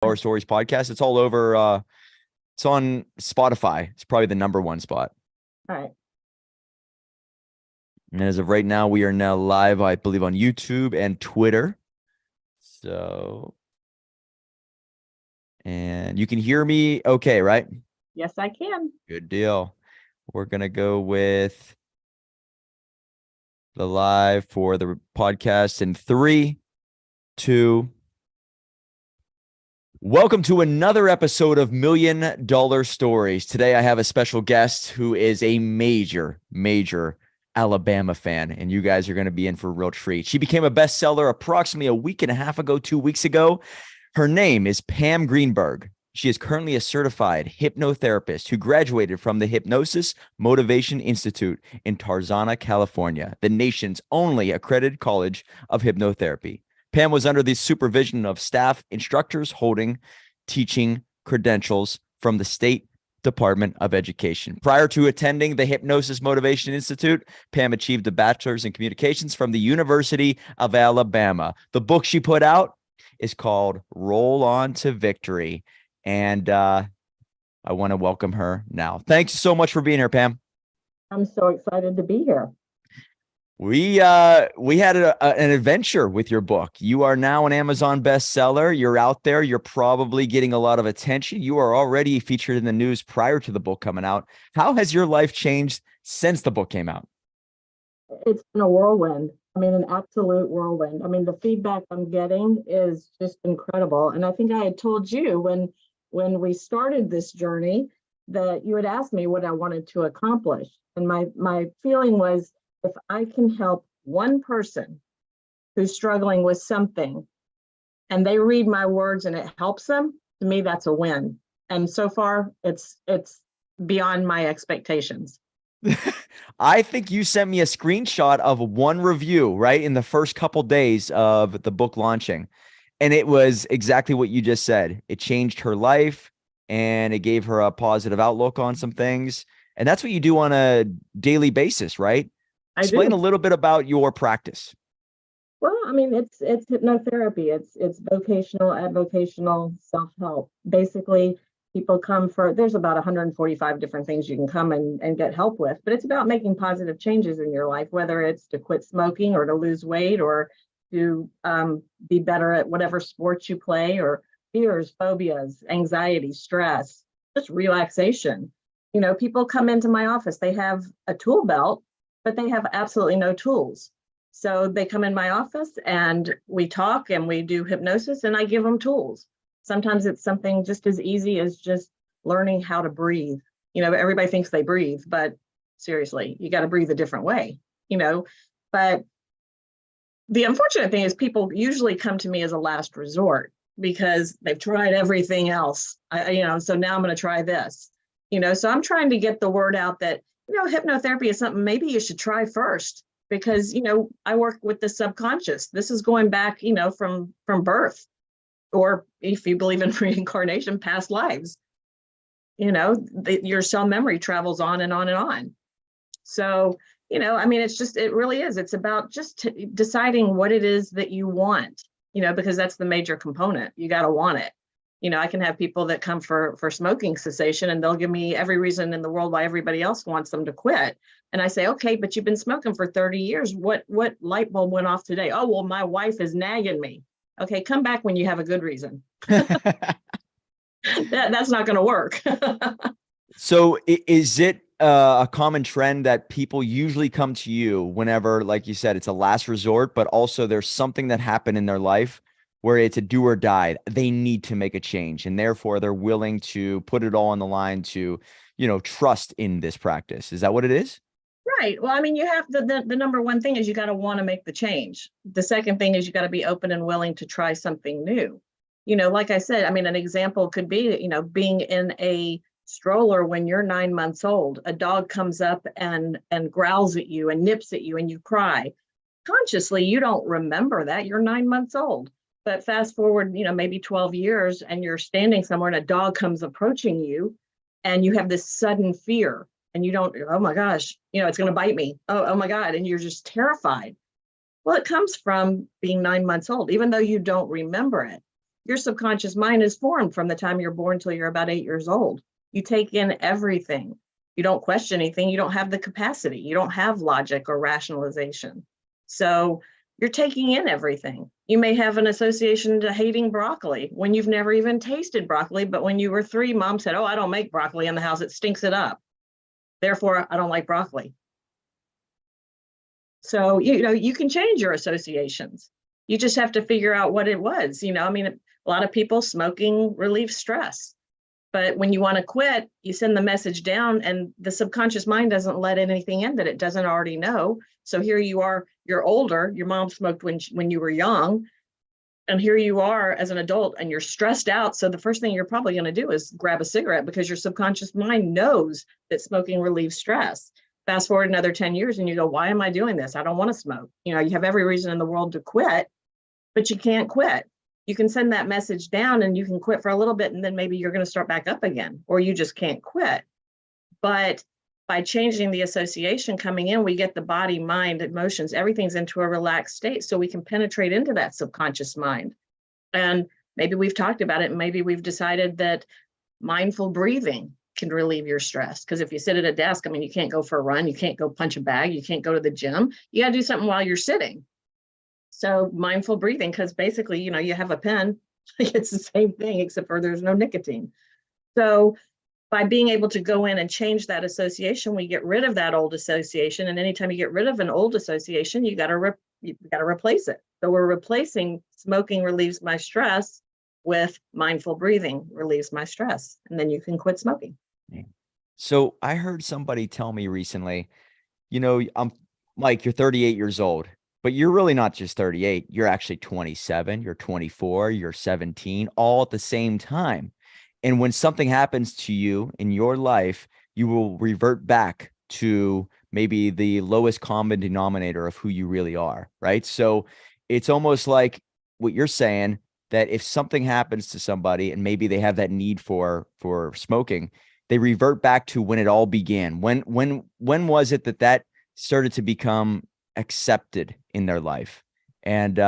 Our Stories podcast. It's all over. It's on Spotify. It's probably the number one spot. All right. And as of right now, we are now live, I believe, on YouTube and Twitter. So, and you can hear me okay, right? Yes, I can. Good deal. We're going to go with the live for the podcast in 3, 2. Welcome to another episode of $1 Million Stories. Today, I have a special guest who is a major Alabama fan, and you guys are going to be in for a real treat. She became a bestseller approximately a week and a half ago, 2 weeks ago. Her name is Pam Greenberg. She is currently a certified hypnotherapist who graduated from the Hypnosis Motivation Institute in Tarzana, California, the nation's only accredited college of hypnotherapy. Pam was under the supervision of staff instructors holding teaching credentials from the State Department of Education. Prior to attending the Hypnosis Motivation Institute, Pam achieved a bachelor's in communications from the University of Alabama. The book she put out is called Roll On to Victory. And I want to welcome her now. Thanks so much for being here, Pam. I'm so excited to be here. We had an adventure with your book. You are now an Amazon bestseller. You're out there. You're probably getting a lot of attention. You are already featured in the news prior to the book coming out. How has your life changed since the book came out? It's been a whirlwind. I mean, an absolute whirlwind. I mean, the feedback I'm getting is just incredible. And I think I had told you when we started this journey that you had asked me what I wanted to accomplish. And my feeling was, if I can help one person who's struggling with something and they read my words and it helps them, to me, that's a win. And so far, it's beyond my expectations. I think you sent me a screenshot of one review, right, in the first couple days of the book launching. And it was exactly what you just said. It changed her life and it gave her a positive outlook on some things. And that's what you do on a daily basis, right? Explain a little bit about your practice. Well, I mean, it's hypnotherapy. It's vocational, avocational self-help. Basically, people come there's about 145 different things you can come and get help with, but it's about making positive changes in your life, whether it's to quit smoking or to lose weight or to be better at whatever sports you play, or fears, phobias, anxiety, stress, just relaxation. You know, people come into my office, they have a tool belt, but they have absolutely no tools. So they come in my office and we talk and we do hypnosis and I give them tools. Sometimes it's something just as easy as just learning how to breathe. You know, everybody thinks they breathe, but seriously, you got to breathe a different way, you know. But the unfortunate thing is people usually come to me as a last resort because they've tried everything else. So now I'm going to try this, so I'm trying to get the word out that, hypnotherapy is something maybe you should try first because, I work with the subconscious. This is going back, from birth, or if you believe in reincarnation, past lives. Your cell memory travels on and on and on. So, it really is. It's about just deciding what it is that you want, because that's the major component. You got to want it. I can have people that come for smoking cessation and they'll give me every reason in the world why everybody else wants them to quit. And I say, okay, but you've been smoking for 30 years. What light bulb went off today? Oh, well, my wife is nagging me. Okay, come back when you have a good reason. That's not going to work. So is it a common trend that people usually come to you whenever, like you said, it's a last resort, but also there's something that happened in their life where it's a do or die, they need to make a change, and therefore they're willing to put it all on the line to, trust in this practice? Is that what it is? Right. Well, you have the number one thing is you got to want to make the change. The second thing is you got to be open and willing to try something new. Like I said, an example could be, being in a stroller when you're 9 months old, a dog comes up and growls at you and nips at you and you cry. Consciously, you don't remember that. You're 9 months old. But fast forward, maybe 12 years and you're standing somewhere and a dog comes approaching you and you have this sudden fear and you don't, oh my gosh, it's going to bite me. Oh my God. And you're just terrified. Well, it comes from being 9 months old, even though you don't remember it. Your subconscious mind is formed from the time you're born till you're about 8 years old. You take in everything. You don't question anything. You don't have the capacity. You don't have logic or rationalization. So you're taking in everything. You may have an association to hating broccoli when you've never even tasted broccoli, but when you were 3, mom said, "Oh, I don't make broccoli in the house. It stinks it up. Therefore, I don't like broccoli." So, you can change your associations. You just have to figure out what it was. I mean, a lot of people, smoking relieves stress. But when you want to quit, you send the message down, and the subconscious mind doesn't let anything in that it doesn't already know. So here you are, you're older, your mom smoked when you were young, and here you are as an adult and you're stressed out. So the first thing you're probably going to do is grab a cigarette because your subconscious mind knows that smoking relieves stress. Fast forward another 10 years and you go, "Why am I doing this? I don't want to smoke." You have every reason in the world to quit, but you can't quit. You can send that message down and you can quit for a little bit, and then maybe you're going to start back up again, or you just can't quit. But by changing the association coming in, we get the body, mind, emotions, everything's into a relaxed state, so we can penetrate into that subconscious mind. And maybe we've talked about it, and maybe we've decided that mindful breathing can relieve your stress. Because if you sit at a desk, I mean, you can't go for a run, you can't go punch a bag, you can't go to the gym. You got to do something while you're sitting. So mindful breathing, because basically, you have a pen, it's the same thing, except for there's no nicotine. So by being able to go in and change that association, we get rid of that old association. And anytime you get rid of an old association, you got to replace it. So we're replacing smoking relieves my stress with mindful breathing relieves my stress. And then you can quit smoking. So I heard somebody tell me recently, I'm Mike, you're 38 years old, but you're really not just 38. You're actually 27, you're 24, you're 17, all at the same time. And when something happens to you in your life, you will revert back to maybe the lowest common denominator of who you really are, right? So it's almost like what you're saying, that if something happens to somebody and maybe they have that need for smoking, they revert back to when it all began. When was it that started to become accepted in their life? And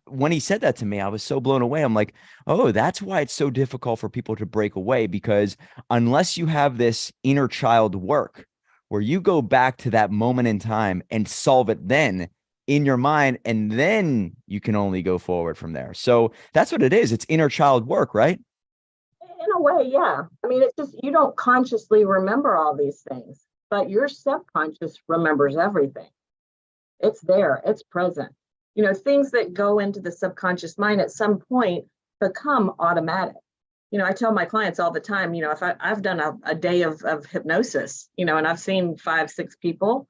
when he said that to me, I was so blown away. I'm like, oh, that's why it's so difficult for people to break away, because unless you have this inner child work where you go back to that moment in time and solve it then in your mind, and then you can only go forward from there. So that's what it is. It's inner child work, right? In a way, yeah. I mean, it's just you don't consciously remember all these things, but your subconscious remembers everything. It's there, it's present. Things that go into the subconscious mind at some point become automatic. I tell my clients all the time, if I've done a day of hypnosis, and I've seen 5, 6 people,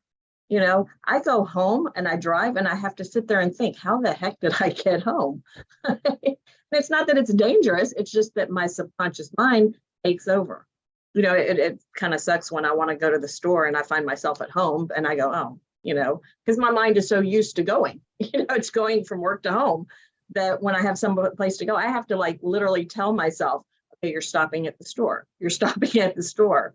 I go home and I drive and I have to sit there and think, how the heck did I get home? It's not that it's dangerous. It's just that my subconscious mind takes over. It kind of sucks when I want to go to the store and I find myself at home and I go, oh, because my mind is so used to going, it's going from work to home, that when I have some place to go, I have to literally tell myself, okay, you're stopping at the store. You're stopping at the store,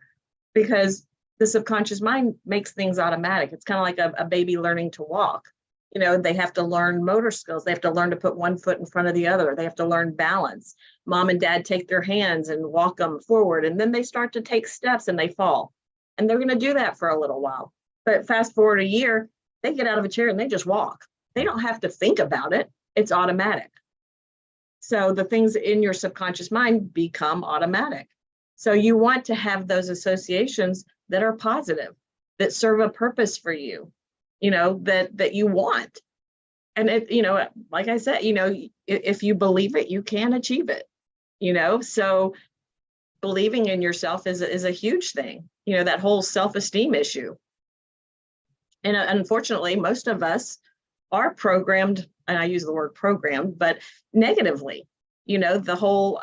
because the subconscious mind makes things automatic. It's kind of like a baby learning to walk. They have to learn motor skills. They have to learn to put one foot in front of the other. They have to learn balance. Mom and dad take their hands and walk them forward, and then they start to take steps and they fall. And they're going to do that for a little while. But fast forward a year, they get out of a chair and they just walk. They don't have to think about it. It's automatic. So the things in your subconscious mind become automatic. So you want to have those associations that are positive, that serve a purpose for you, that you want. And like I said, if you believe it, you can achieve it, so believing in yourself is a huge thing, that whole self-esteem issue. And unfortunately, most of us are programmed, and I use the word programmed, but negatively, the whole,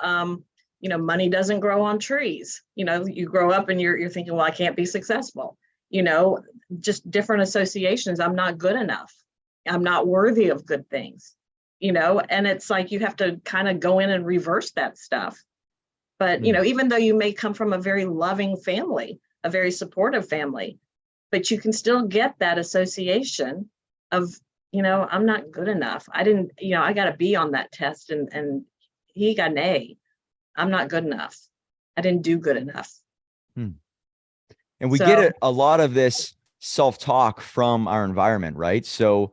money doesn't grow on trees. You grow up and you're thinking, well, I can't be successful, just different associations. I'm not good enough. I'm not worthy of good things, and it's like you have to kind of go in and reverse that stuff. But, even though you may come from a very loving family, a very supportive family, but you can still get that association of, I'm not good enough. I didn't, I got to be on that test and he got an A. I'm not good enough. I didn't do good enough. Hmm. And we So, get a lot of this self-talk from our environment, right? So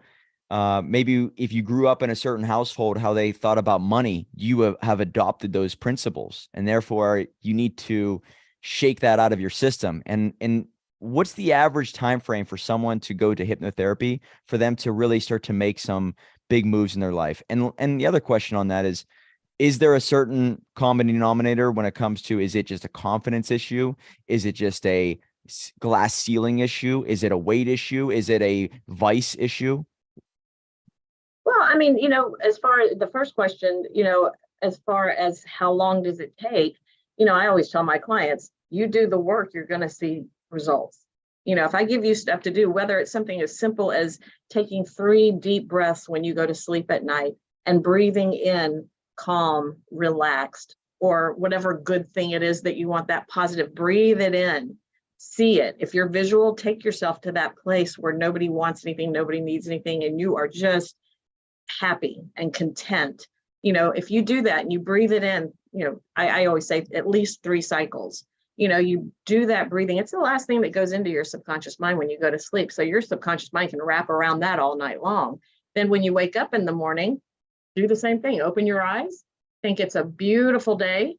maybe if you grew up in a certain household, how they thought about money, you have adopted those principles, and therefore you need to shake that out of your system. And what's the average time frame for someone to go to hypnotherapy for them to really start to make some big moves in their life? And the other question on that is there a certain common denominator when it comes to, is it just a confidence issue? Is it just a glass ceiling issue? Is it a weight issue? Is it a vice issue? well, I mean, as far as the first question, as far as how long does it take, I always tell my clients, you do the work, you're going to see results. If I give you stuff to do, whether it's something as simple as taking 3 deep breaths when you go to sleep at night and breathing in calm, relaxed, or whatever good thing it is that you want, that positive, breathe it in, see it. If you're visual, take yourself to that place where nobody wants anything, nobody needs anything, and you are just happy and content. If you do that and you breathe it in, I always say at least 3 cycles. You do that breathing. It's the last thing that goes into your subconscious mind when you go to sleep. So your subconscious mind can wrap around that all night long. Then when you wake up in the morning, do the same thing. Open your eyes, think it's a beautiful day,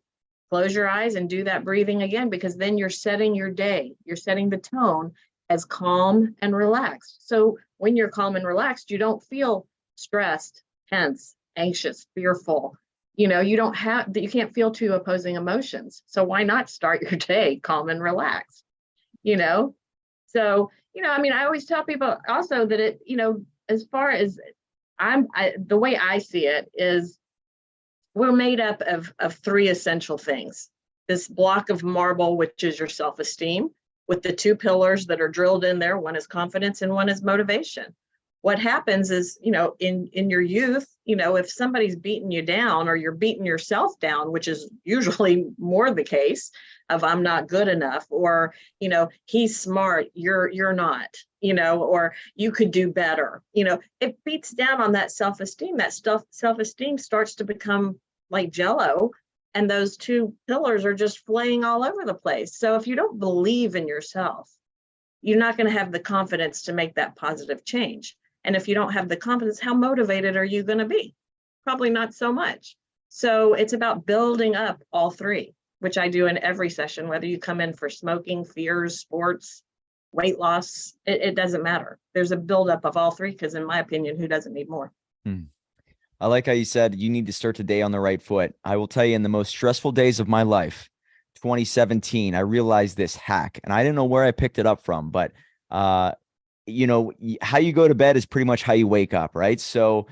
close your eyes and do that breathing again, because then you're setting your day. You're setting the tone as calm and relaxed. So when you're calm and relaxed, you don't feel stressed, tense, anxious, fearful. You can't feel 2 opposing emotions. So why not start your day calm and relaxed? So, I always tell people also that as far as the way I see it is, we're made up of 3 essential things. This block of marble, which is your self-esteem, with the 2 pillars that are drilled in there. One is confidence and one is motivation. What happens is, in your youth, if somebody's beating you down or you're beating yourself down, which is usually more the case of I'm not good enough, or, he's smart, you're not, or you could do better, it beats down on that self-esteem. That self-esteem starts to become like jello, and those 2 pillars are just flaying all over the place. So if you don't believe in yourself, you're not going to have the confidence to make that positive change. And if you don't have the confidence, how motivated are you going to be? Probably not so much. So it's about building up all 3, which I do in every session, whether you come in for smoking, fears, sports, weight loss, it doesn't matter. There's a buildup of all 3, because in my opinion, who doesn't need more? I like how you said you need to start the day on the right foot. I will tell you, in the most stressful days of my life, 2017, I realized this hack, and I didn't know where I picked it up from, but how you go to bed is pretty much how you wake up, right? So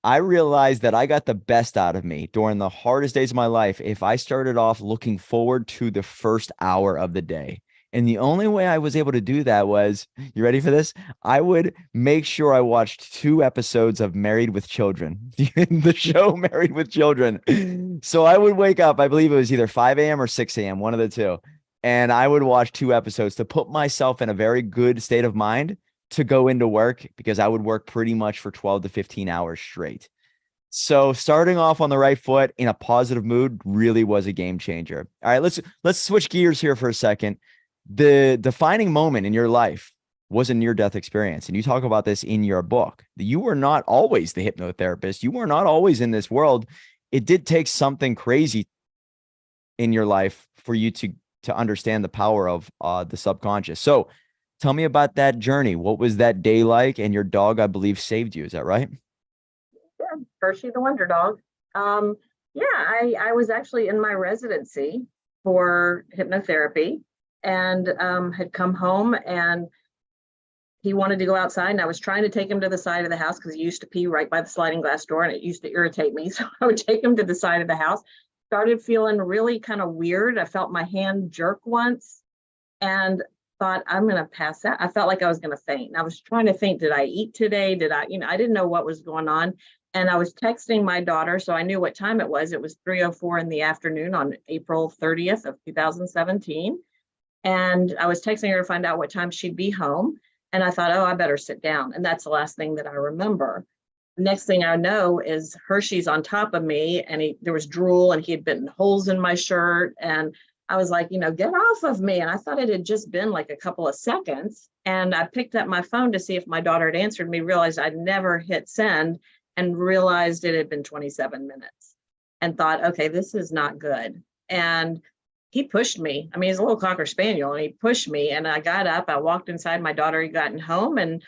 I realized that I got the best out of me during the hardest days of my life if I started off looking forward to the first hour of the day. And the only way I was able to do that was, you ready for this? I would make sure I watched 2 episodes of Married with Children, the show Married with Children. So I would wake up, I believe it was either 5 a.m. or 6 a.m., one of the 2. And I would watch 2 episodes to put myself in a very good state of mind to go into work, because I would work pretty much for 12 to 15 hours straight. So starting off on the right foot in a positive mood really was a game changer. All right, let's switch gears here for a second. The defining moment in your life was a near-death experience, and you talk about this in your book. You were not always the hypnotherapist. You were not always in this world. It did take something crazy in your life for you to understand the power of the subconscious. So tell me about that journey. What was that day like? And your dog, I believe, saved you. Is that right? Yeah, Hershey the Wonder Dog. Yeah, I was actually in my residency for hypnotherapy, and had come home, and he wanted to go outside, and I was trying to take him to the side of the house because he used to pee right by the sliding glass door, and it used to irritate me. So I would take him to the side of the house. Started feeling really kind of weird. I felt my hand jerk once and thought, I'm going to pass out. I felt like I was going to faint. And I was trying to think, did I eat today? I didn't know what was going on. And I was texting my daughter, so I knew what time it was. It was 3:04 in the afternoon on April 30th of 2017. And I was texting her to find out what time she'd be home. And I thought, oh, I better sit down. And that's the last thing that I remember. Next thing I know is Hershey's on top of me, and there was drool, and he had bitten holes in my shirt. And I was like, get off of me. And I thought it had just been like a couple of seconds. And I picked up my phone to see if my daughter had answered me, realized I'd never hit send, and realized it had been 27 minutes, and thought, okay, this is not good. And he pushed me. I mean, he's a little Cocker Spaniel, and he pushed me, and I got up, I walked inside. My daughter had gotten home, and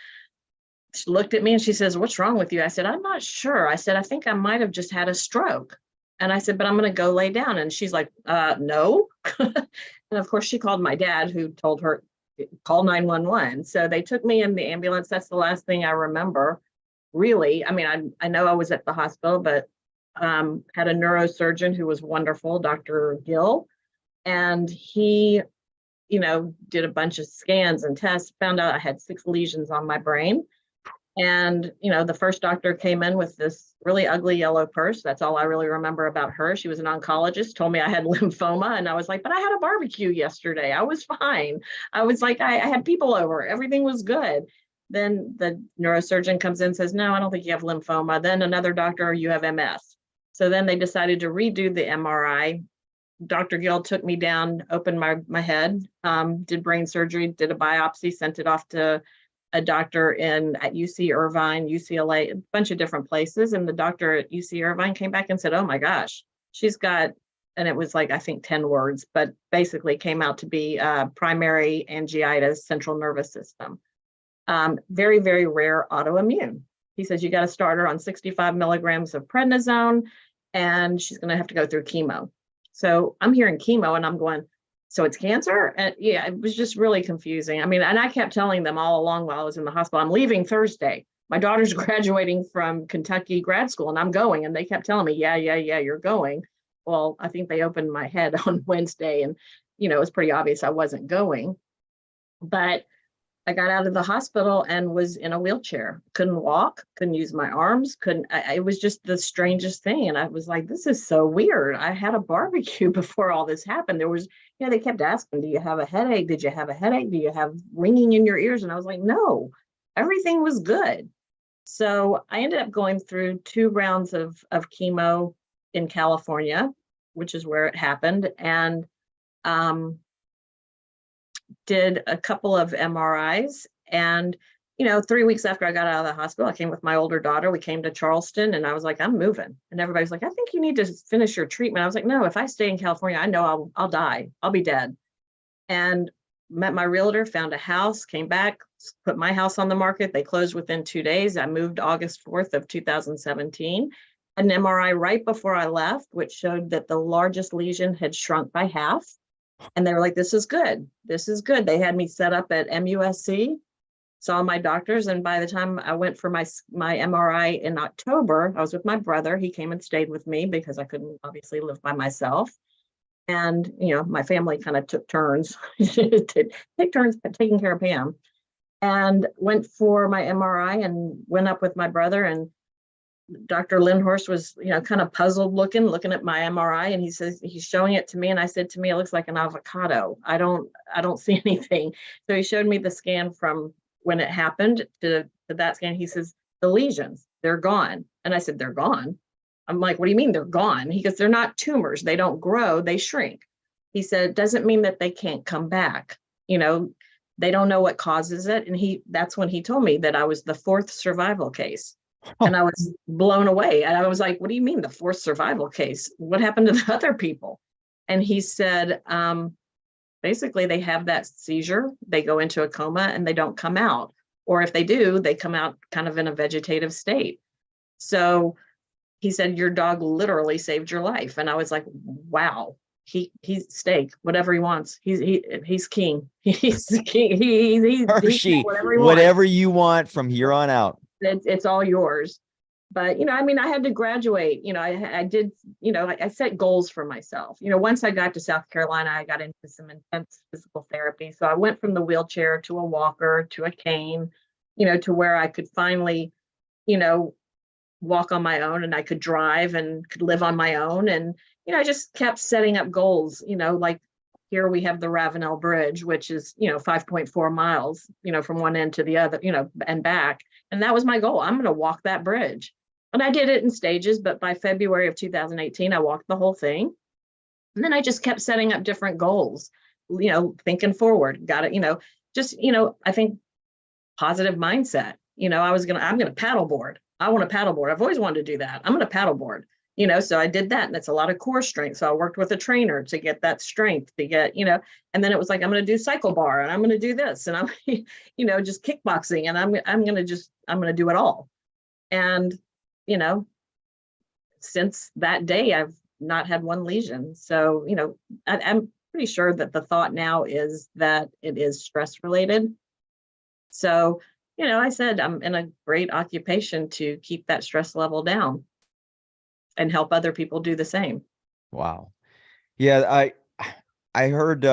she looked at me and she says, "What's wrong with you?" I said, "I'm not sure." I said, "I think I might have just had a stroke." And I said, "But I'm going to go lay down." And she's like, no. And of course, she called my dad, who told her, call 911. So they took me in the ambulance. That's the last thing I remember, really. I mean, I know I was at the hospital, but had a neurosurgeon who was wonderful, Dr. Gill. And he, did a bunch of scans and tests, found out I had 6 lesions on my brain. And, the first doctor came in with this really ugly yellow purse. That's all I really remember about her. She was an oncologist, told me I had lymphoma. And I was like, but I had a barbecue yesterday. I was fine. I was like, I had people over. Everything was good. Then the neurosurgeon comes in and says, no, I don't think you have lymphoma. Then another doctor, you have MS. So then they decided to redo the MRI. Dr. Gill took me down, opened my head, did brain surgery, did a biopsy, sent it off to a doctor at UC Irvine, UCLA, a bunch of different places. And the doctor at UC Irvine came back and said, oh my gosh, she's got, and it was like, I think 10 words, but basically came out to be primary angiitis, central nervous system. Very, very rare autoimmune. He says, you got to start her on 65 milligrams of prednisone, and she's going to have to go through chemo. So I'm hearing chemo and I'm going, so it's cancer? And yeah, it was just really confusing. I mean, and I kept telling them all along while I was in the hospital, I'm leaving Thursday. My daughter's graduating from Kentucky grad school and I'm going. And they kept telling me, yeah, you're going. Well, I think they opened my head on Wednesday, and, it was pretty obvious I wasn't going. But I got out of the hospital and was in a wheelchair, couldn't walk, couldn't use my arms, it was just the strangest thing. And I was like, this is so weird. I had a barbecue before all this happened. There was, they kept asking, do you have a headache? Did you have a headache? Do you have ringing in your ears? And I was like, no, everything was good. So I ended up going through 2 rounds of chemo in California, which is where it happened. And, did a couple of MRIs, and 3 weeks after I got out of the hospital, I came with my older daughter. We came to Charleston, and I was like, I'm moving. And everybody's like, I think you need to finish your treatment. I was like, no, if I stay in California, I know I'll die. I'll be dead. And met my realtor, found a house, came back, put my house on the market. They closed within 2 days. I moved August 4th of 2017. An MRI right before I left, which showed that the largest lesion had shrunk by half. And they were like, this is good. This is good. They had me set up at MUSC, saw my doctors. And by the time I went for my MRI in October, I was with my brother. He came and stayed with me because I couldn't obviously live by myself. And, my family kind of took turns, take turns taking care of Pam, and went for my MRI and went up with my brother. And Dr. Lindhorst was, kind of puzzled looking at my MRI, and he says, he's showing it to me. And I said, to me, it looks like an avocado. I don't see anything. So he showed me the scan from when it happened to that scan. He says, the lesions, they're gone. And I said, they're gone. I'm like, what do you mean they're gone? He goes, they're not tumors. They don't grow, they shrink. He said, it doesn't mean that they can't come back. They don't know what causes it. And that's when he told me that I was the 4th survival case. And I was blown away. And I was like, what do you mean the 4th survival case? What happened to the other people? And he said, basically, they have that seizure, they go into a coma, and they don't come out. Or if they do, they come out kind of in a vegetative state. So he said, your dog literally saved your life. And I was like, wow, he's steak, whatever he wants. He's king. He's king. He's Hershey, whatever he whatever wants. you want from here on out. It's all yours. But, I had to graduate. I did, I set goals for myself. Once I got to South Carolina, I got into some intense physical therapy. So I went from the wheelchair to a walker, to a cane, to where I could finally, walk on my own, and I could drive and could live on my own. And, I just kept setting up goals, like here we have the Ravenel Bridge, which is, 5.4 miles, from one end to the other, and back. And that was my goal. I'm going to walk that bridge. And I did it in stages, but by February of 2018, I walked the whole thing. And then I just kept setting up different goals, thinking forward, got it, I think positive mindset. I'm going to paddleboard. I want to paddleboard. I've always wanted to do that. I'm going to paddleboard, so I did that. And it's a lot of core strength. So I worked with a trainer to get that strength to get, and then it was like, I'm going to do cycle bar and I'm going to do this and I'm, just kickboxing and I'm going to do it all. And, since that day, I've not had one lesion. So, I'm pretty sure that the thought now is that it is stress related. So, I said I'm in a great occupation to keep that stress level down and help other people do the same. Wow. Yeah, I heard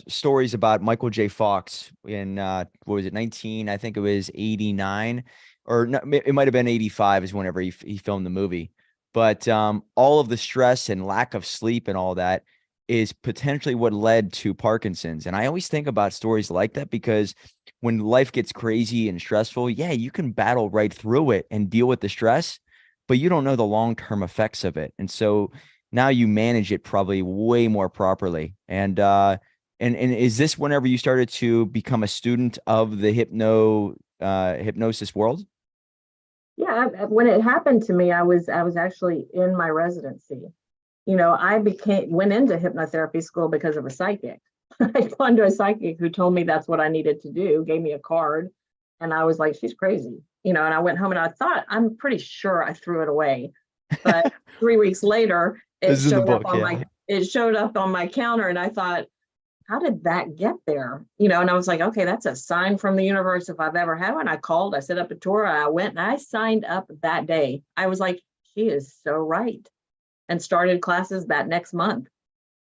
stories about Michael J. Fox in what was it, 19? I think it was 89, or no, it might have been 85 is whenever he filmed the movie. But all of the stress and lack of sleep and all that is potentially what led to Parkinson's. And I always think about stories like that because when life gets crazy and stressful, yeah, you can battle right through it and deal with the stress, but you don't know the long-term effects of it. And so now you manage it probably way more properly. And is this whenever you started to become a student of the hypnosis world? Yeah, when it happened to me, I was actually in my residency. I went into hypnotherapy school because of a psychic. I went to a psychic who told me that's what I needed to do, gave me a card, and I was like, she's crazy. And I went home and I thought, I'm pretty sure I threw it away. But 3 weeks later, it showed up on my counter, and I thought, how did that get there? And I was like, okay, that's a sign from the universe if I've ever had one. I called, I set up a tour, I went and I signed up that day. I was like, she is so right. And started classes that next month.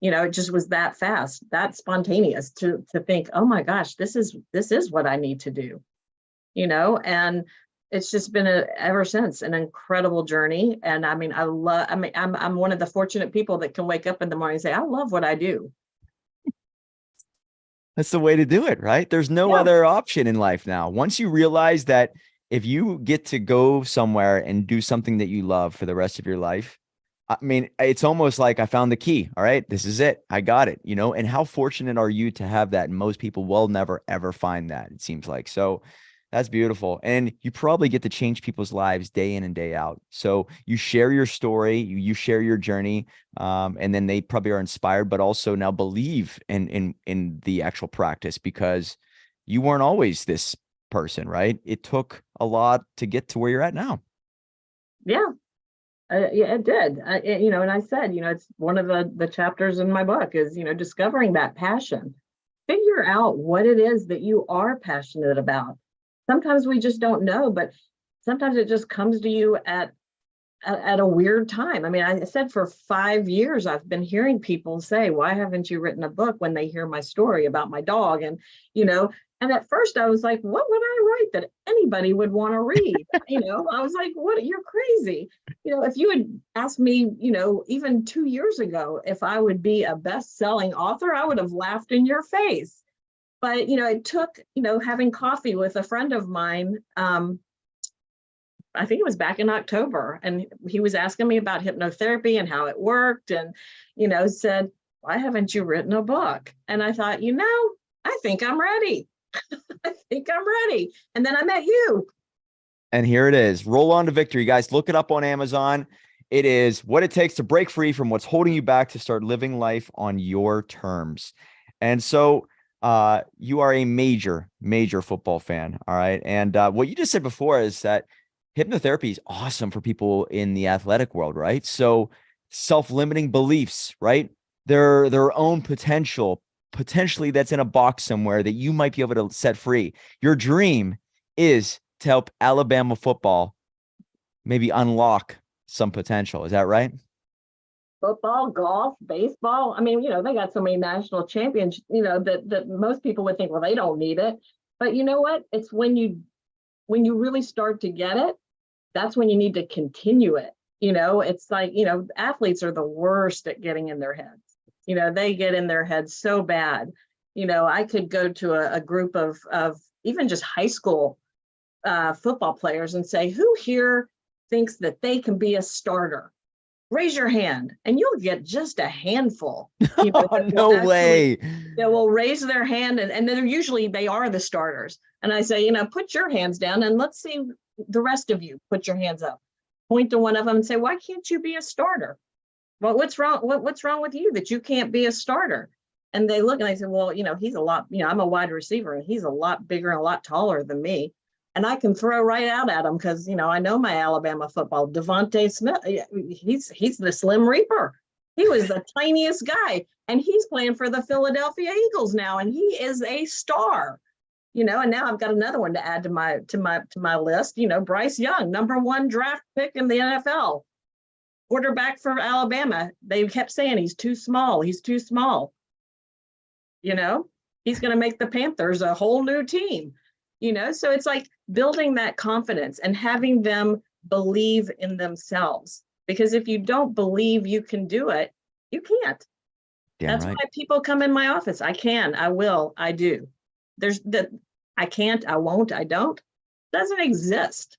It just was that fast, that spontaneous to think, oh my gosh, this is what I need to do. And it's just been ever since an incredible journey. And I mean, I'm one of the fortunate people that can wake up in the morning and say, I love what I do. That's the way to do it, right? There's no other option in life now. Once you realize that if you get to go somewhere and do something that you love for the rest of your life, I mean, it's almost like I found the key. All right, this is it. I got it, and how fortunate are you to have that? And most people will never, ever find that, it seems like. So that's beautiful. And you probably get to change people's lives day in and day out. So you share your story, you share your journey, and then they probably are inspired, but also now believe in the actual practice because you weren't always this person, right? It took a lot to get to where you're at now. Yeah. Yeah, it did. And I said, it's one of the chapters in my book is, discovering that passion. Figure out what it is that you are passionate about. Sometimes we just don't know, but sometimes it just comes to you at a weird time. I mean, I said for 5 years, I've been hearing people say, why haven't you written a book when they hear my story about my dog? And, and at first I was like, what would I write that anybody would want to read? I was like, what? You're crazy. If you had asked me, even 2 years ago, if I would be a best-selling author, I would have laughed in your face. But, it took, having coffee with a friend of mine, I think it was back in October, and he was asking me about hypnotherapy and how it worked and, said, why haven't you written a book? And I thought, I think I'm ready. I think I'm ready. And then I met you. And here it is. Roll on to victory, guys. Look it up on Amazon. It is What It Takes to Break Free from What's Holding You Back to Start Living Life on Your Terms. And so you are a major, major football fan. All right. And what you just said before is that hypnotherapy is awesome for people in the athletic world, right? So self-limiting beliefs, right? Their own potentially that's in a box somewhere that you might be able to set free. Your dream is to help Alabama football maybe unlock some potential. Is that right? Football, golf, baseball. I mean, they got so many national champions, that most people would think, well, they don't need it. But you know what? It's when you really start to get it, that's when you need to continue it. It's like, athletes are the worst at getting in their heads. They get in their heads so bad. I could go to a group of even just high school football players and say, who here thinks that they can be a starter? Raise your hand and you'll get just a handful. No way. They will raise their hand, and then usually they are the starters. And I say, put your hands down and let's see the rest of you put your hands up. Point to one of them and say, why can't you be a starter? Well, what's wrong? What's wrong with you that you can't be a starter? And they look and I said, well, he's a lot, I'm a wide receiver and he's a lot bigger and a lot taller than me. And I can throw right out at him because, I know my Alabama football. Devontae Smith, he's the Slim Reaper. He was the tiniest guy, and he's playing for the Philadelphia Eagles now, and he is a star. And now I've got another one to add to my list. Bryce Young, number 1 draft pick in the NFL, quarterback for Alabama. They kept saying he's too small. He's too small. He's going to make the Panthers a whole new team. So it's like building that confidence and having them believe in themselves. Because if you don't believe you can do it, you can't. That's right. Why people come in my office. I can, I will, I do. I can't, I won't, I don't. Doesn't exist.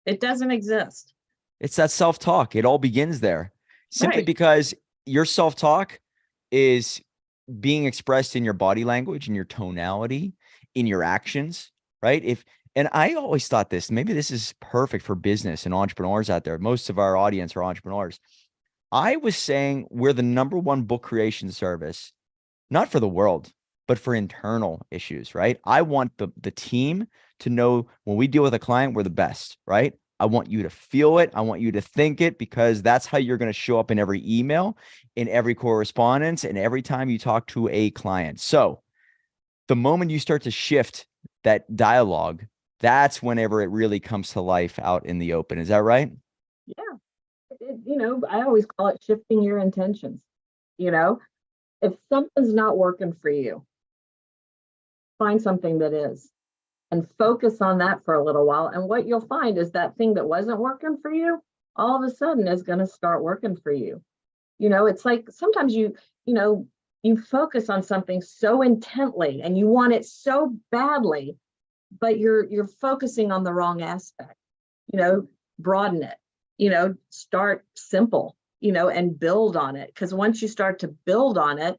It doesn't exist. It's that self-talk. It all begins there. Simply because your self-talk is being expressed in your body language, in your tonality, in your actions. Right. And I always thought this, maybe this is perfect for business and entrepreneurs out there. Most of our audience are entrepreneurs. I was saying we're the #1 book creation service, not for the world, but for internal issues. Right. I want the team to know when we deal with a client, we're the best. Right. I want you to feel it. I want you to think it, because that's how you're going to show up in every email, in every correspondence, and every time you talk to a client. So the moment you start to shift that dialogue, that's whenever it really comes to life out in the open. Is that right? Yeah. I always call it shifting your intentions. If something's not working for you, find something that is and focus on that for a little while. And what you'll find is that thing that wasn't working for you, all of a sudden is going to start working for you. It's like sometimes you focus on something so intently and you want it so badly, but you're focusing on the wrong aspect. Broaden it, start simple, and build on it. Because once you start to build on it,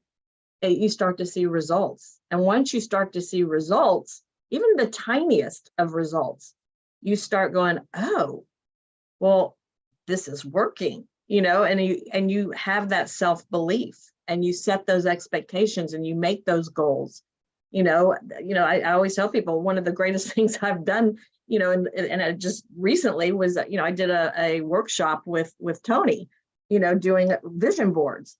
you start to see results. And once you start to see results, even the tiniest of results, you start going, oh, well, this is working, and you have that self-belief. And you set those expectations and you make those goals. I always tell people one of the greatest things I've done, and it just recently was, I did a workshop with Tony, doing vision boards.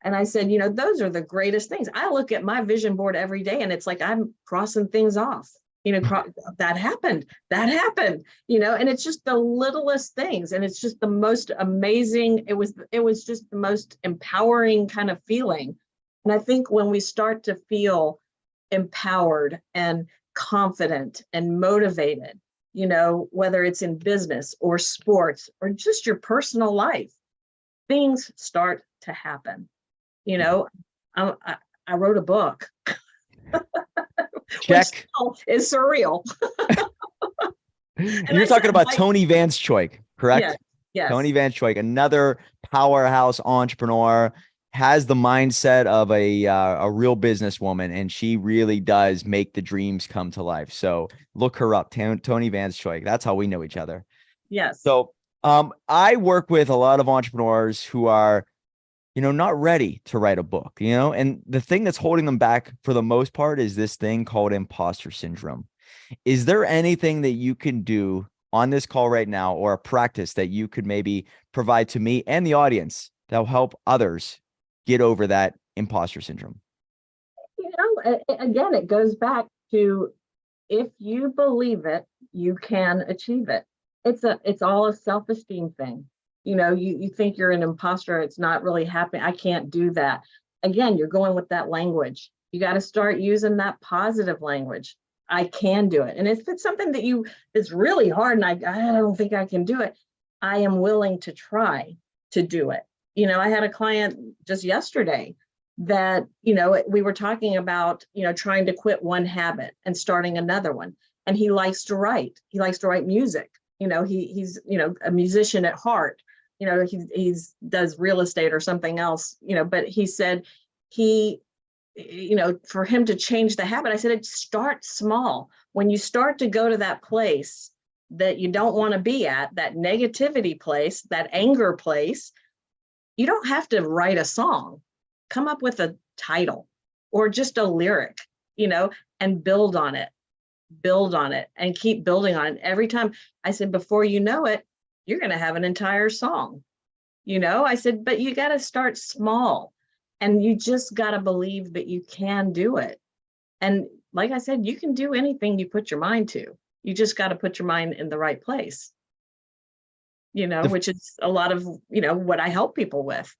And I said, those are the greatest things. I look at my vision board every day and it's like I'm crossing things off. That happened, and it's just the littlest things. And it's just the most amazing. It was just the most empowering kind of feeling. And I think when we start to feel empowered and confident and motivated, whether it's in business or sports or just your personal life, things start to happen. I wrote a book. Check. Which is surreal. You're talking about Tony Vance Choik, correct? Yes. Tony Vance Choik, another powerhouse entrepreneur, has the mindset of a real businesswoman, and she really does make the dreams come to life. So look her up, Tony Vance Choik. That's how we know each other. Yes. So I work with a lot of entrepreneurs who are not ready to write a book, and the thing that's holding them back for the most part is this thing called imposter syndrome. Is there anything that you can do on this call right now, or a practice that you could maybe provide to me and the audience that will help others get over that imposter syndrome? Again, it goes back to, if you believe it, you can achieve it. It's all a self-esteem thing. You think you're an imposter. It's not really happening. I can't do that. Again, you're going with that language. You got to start using that positive language. I can do it. And if it's something that is really hard and I don't think I can do it, I am willing to try to do it. I had a client just yesterday that, we were talking about, trying to quit one habit and starting another one. And he likes to write. He likes to write music. he's, a musician at heart. He's does real estate or something else, but he said he, for him to change the habit, I said, it starts small. When you start to go to that place that you don't want to be at, that negativity place, that anger place, you don't have to write a song. Come up with a title or just a lyric, and build on it and keep building on it. Every time, I said, before you know it, you're going to have an entire song. I said, but you got to start small, and you just got to believe that you can do it. And like I said, you can do anything you put your mind to. You just got to put your mind in the right place, which is a lot of, what I help people with.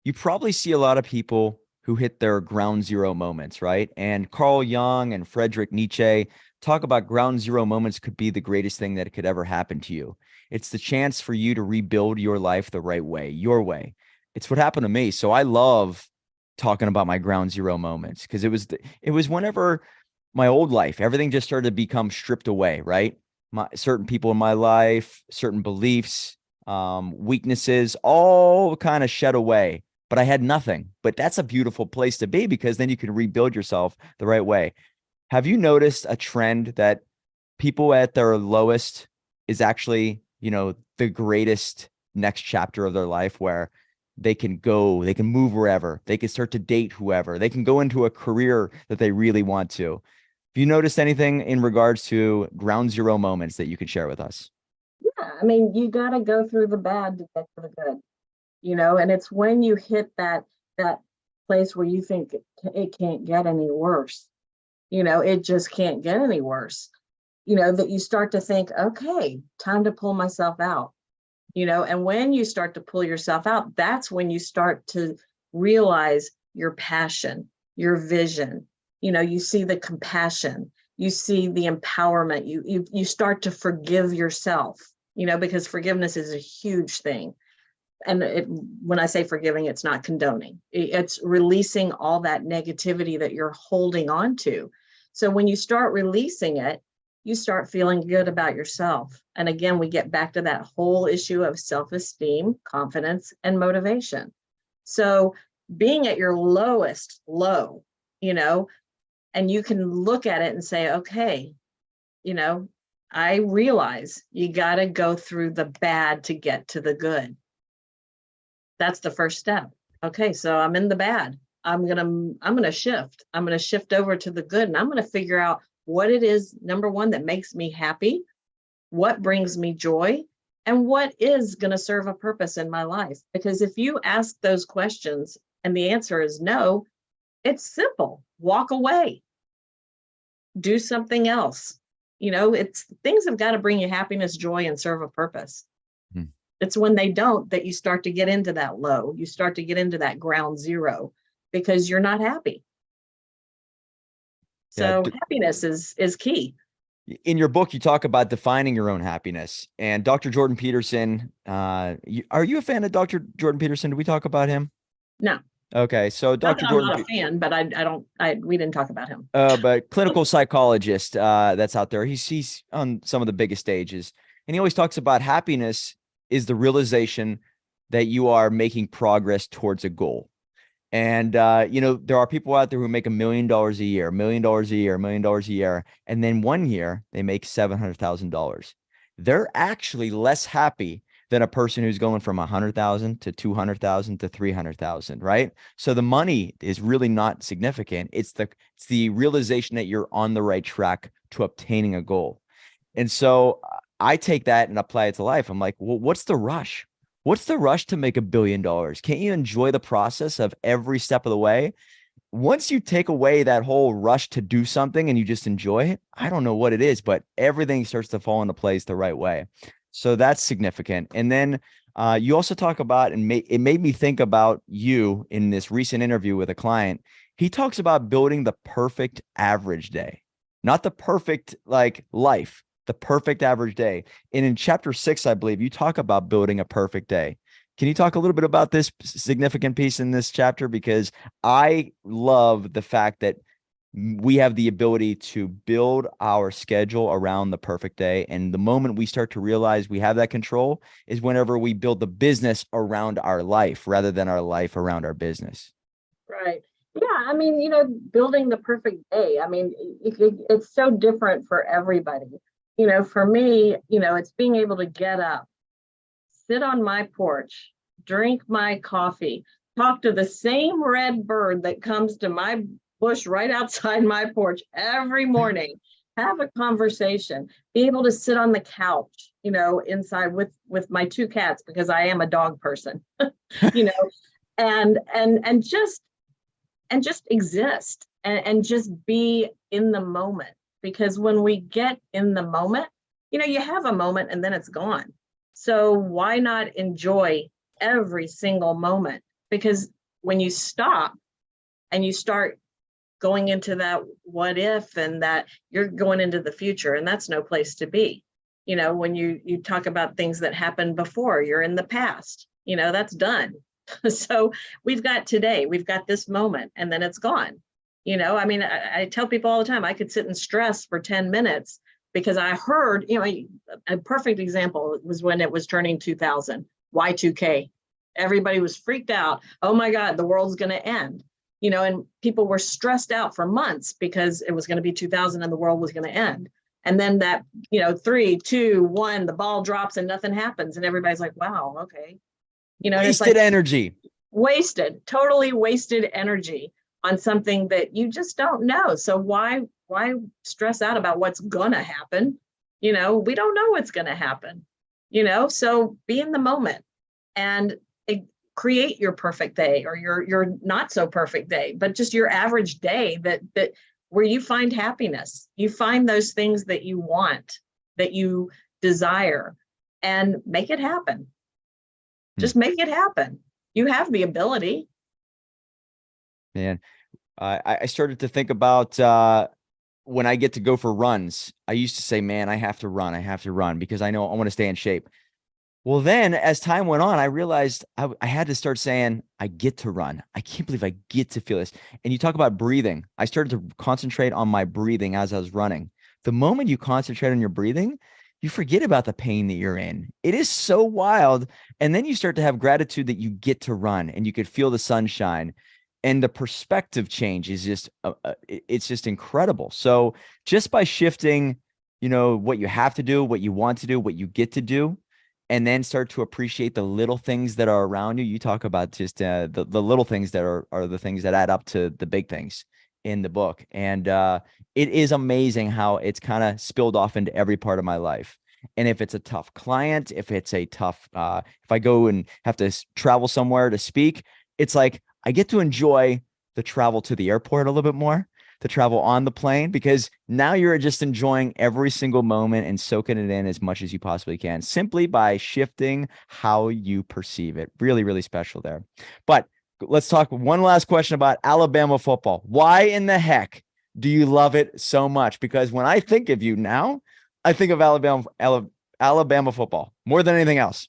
You probably see a lot of people who hit their ground zero moments, right? And Carl Jung and Friedrich Nietzsche talk about ground zero moments could be the greatest thing that could ever happen to you. It's the chance for you to rebuild your life the right way, your way. It's what happened to me. So I love talking about my ground zero moments, because it was whenever my old life, everything just started to become stripped away, right? Certain people in my life, certain beliefs, weaknesses, all kind of shed away. But I had nothing. But that's a beautiful place to be, because then you can rebuild yourself the right way. Have you noticed a trend that people at their lowest is actually, the greatest next chapter of their life, where they can move wherever, they can start to date whoever, they can go into a career that they really want to? Have you noticed anything in regards to ground zero moments that you could share with us? Yeah, I mean, you got to go through the bad to get to the good. And it's when you hit that place where you think it can't get any worse, it just can't get any worse, that you start to think, okay, time to pull myself out, and when you start to pull yourself out, that's when you start to realize your passion, your vision, you see the compassion, you see the empowerment, you start to forgive yourself, because forgiveness is a huge thing. And when I say forgiving, it's not condoning. It's releasing all that negativity that you're holding on to. So when you start releasing it, you start feeling good about yourself. And again, we get back to that whole issue of self-esteem, confidence, and motivation. So being at your lowest low, and you can look at it and say, okay, I realize you got to go through the bad to get to the good. That's the first step. Okay, so I'm in the bad. I'm gonna shift. I'm gonna shift over to the good, and I'm gonna figure out what it is, number one, that makes me happy, what brings me joy, and what is gonna serve a purpose in my life. Because if you ask those questions and the answer is no, it's simple. Walk away. Do something else. It's things have got to bring you happiness, joy, and serve a purpose. It's when they don't that you start to get into that low. You start to get into that ground zero, because you're not happy. So happiness is key. In your book, you talk about defining your own happiness. And Dr. Jordan Peterson, are you a fan of Dr. Jordan Peterson? Did we talk about him? No. Okay, so Dr. I'm not a fan, but we didn't talk about him. But clinical psychologist that's out there. He's on some of the biggest stages, and he always talks about happiness is the realization that you are making progress towards a goal. And, there are people out there who make $1 million a year, $1 million a year, $1 million a year. And then one year they make $700,000. They're actually less happy than a person who's going from 100,000 to 200,000 to 300,000. Right. So the money is really not significant. It's the realization that you're on the right track to obtaining a goal. And so I take that and apply it to life. I'm like, well, what's the rush? What's the rush to make $1 billion? Can't you enjoy the process of every step of the way? Once you take away that whole rush to do something and you just enjoy it, I don't know what it is, but everything starts to fall into place the right way. So that's significant. And then you also talk about, and it made me think about you in this recent interview with a client. He talks about building the perfect average day, not the perfect life, the perfect average day. And in chapter 6, I believe you talk about building a perfect day. Can you talk a little bit about this significant piece in this chapter? Because I love the fact that we have the ability to build our schedule around the perfect day. And the moment we start to realize we have that control is whenever we build the business around our life rather than our life around our business. Right. Yeah. I mean, building the perfect day. I mean, it's so different for everybody. For me, it's being able to get up, sit on my porch, drink my coffee, talk to the same red bird that comes to my bush right outside my porch every morning, have a conversation, be able to sit on the couch, inside with my two cats, because I am a dog person, you know, and just exist and just be in the moment. Because when we get in the moment, you have a moment and then it's gone. So why not enjoy every single moment? Because when you stop and you start going into that what if, and that you're going into the future, and that's no place to be. When you talk about things that happened before, you're in the past, that's done. So we've got today, we've got this moment, and then it's gone. I mean, I tell people all the time, I could sit and stress for 10 minutes because I heard, a perfect example was when it was turning 2000, Y2K. Everybody was freaked out. Oh my God, the world's going to end. And people were stressed out for months because it was going to be 2000 and the world was going to end. And then that, 3, 2, 1, the ball drops and nothing happens. And everybody's like, wow, okay. Wasted energy. Totally wasted energy on something that you just don't know. So why stress out about what's going to happen? We don't know what's going to happen, so be in the moment and create your perfect day, or your not so perfect day, but just your average day that where you find happiness, you find those things that you want, that you desire, and make it happen. Just make it happen. You have the ability. Man, I started to think about when I get to go for runs. I used to say, man, I have to run because I know I want to stay in shape. Well, then as time went on, I realized I had to start saying, I get to run. I can't believe I get to feel this. And you talk about breathing. I started to concentrate on my breathing as I was running. The moment you concentrate on your breathing, you forget about the pain that you're in. It is so wild. And then you start to have gratitude that you get to run and you could feel the sunshine. And the perspective change is just, it's just incredible. So just by shifting, what you have to do, what you want to do, what you get to do, and then start to appreciate the little things that are around you. You talk about just the little things that are the things that add up to the big things in the book. And it is amazing how it's kind of spilled off into every part of my life. And if it's a tough client, if it's a tough, if I go and have to travel somewhere to speak, it's like I get to enjoy the travel to the airport a little bit more, to travel on the plane, because now you're just enjoying every single moment and soaking it in as much as you possibly can, simply by shifting how you perceive it. Really, really special there. But let's talk one last question about Alabama football. Why in the heck do you love it so much? Because when I think of you now, I think of Alabama football more than anything else.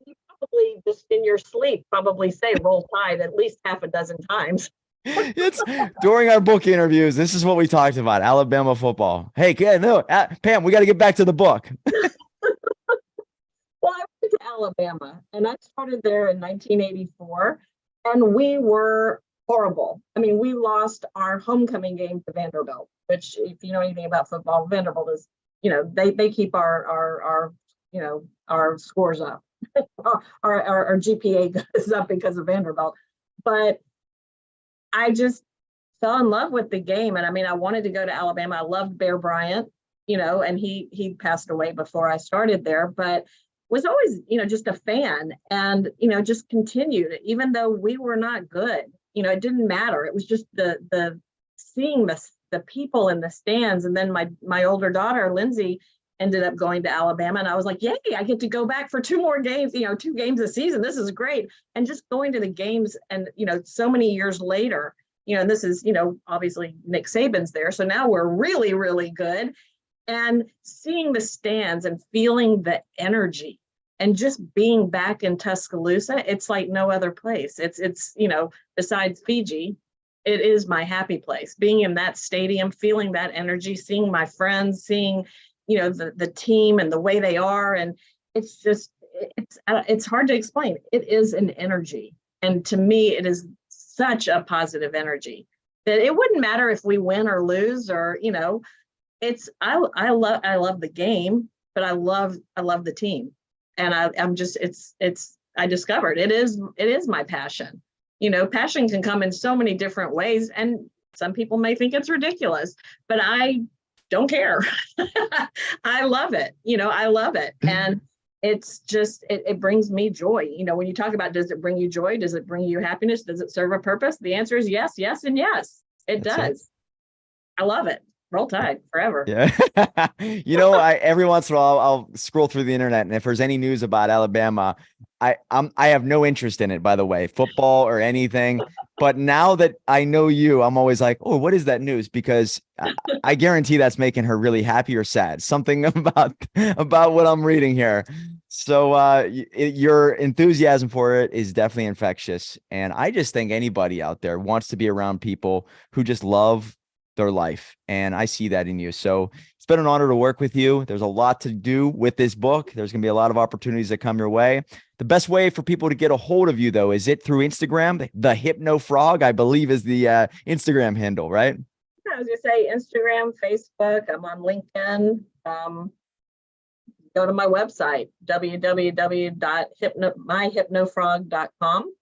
You probably just in your sleep probably say Roll Tide at least half a dozen times. It's during our book interviews. This is what we talked about: Alabama football. Hey, Pam, we got to get back to the book. Well, I went to Alabama and I started there in 1984, and we were horrible. I mean, we lost our homecoming game to Vanderbilt, which, if you know anything about football, Vanderbilt is, they keep our scores up. our GPA goes up because of Vanderbilt. But I just fell in love with the game. And I mean, I wanted to go to Alabama. I loved Bear Bryant, and he passed away before I started there, but was always, just a fan, and, just continued, even though we were not good. It didn't matter. It was just the seeing the people in the stands. And then my older daughter, Lindsay, ended up going to Alabama, and I was like, yay, I get to go back for 2 more games, 2 games a season. This is great. And just going to the games, and, so many years later, and this is, obviously Nick Saban's there. So now we're really, really good. And seeing the stands and feeling the energy and just being back in Tuscaloosa, it's like no other place. It's besides Fiji, it is my happy place. Being in that stadium, feeling that energy, seeing my friends, seeing, the team and the way they are. And it's just, it's hard to explain. It is an energy. And to me, it is such a positive energy that it wouldn't matter if we win or lose, or, it's, I love the game, but I love the team. And I'm just, I discovered it is my passion. Passion can come in so many different ways, and some people may think it's ridiculous, but I don't care. I love it. I love it. And it's just, it brings me joy. When you talk about, does it bring you joy? Does it bring you happiness? Does it serve a purpose? The answer is yes, yes, and yes. It does. I love it. Roll Tide forever. Yeah. I every once in a while I'll scroll through the internet, and if there's any news about Alabama, I have no interest in it, by the way, football or anything. But now that I know you, I'm always like, oh, what is that news? Because I guarantee that's making her really happy or sad. Something about what I'm reading here. So your enthusiasm for it is definitely infectious. And I just think anybody out there wants to be around people who just love their life. And I see that in you. So it's been an honor to work with you. There's a lot to do with this book. There's going to be a lot of opportunities that come your way. The best way for people to get a hold of you, though, is it through Instagram? The Hypno Frog, I believe, is the Instagram handle, right? I was going to say Instagram, Facebook. I'm on LinkedIn. Go to my website, www.myhypnofrog.com.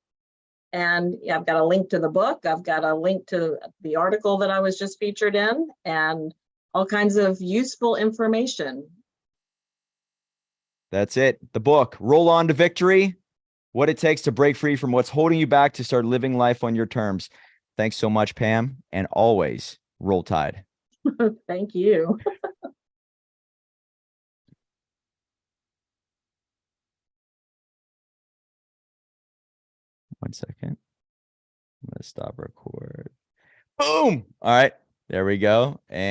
And I've got a link to the book. I've got a link to the article that I was just featured in, and all kinds of useful information. That's it. The book, Roll On to Victory, What It Takes to Break Free from What's Holding You Back to Start Living Life on Your Terms. Thanks so much, Pam. And always roll tide. Thank you. One second. I'm going to stop record. Boom. All right. There we go. And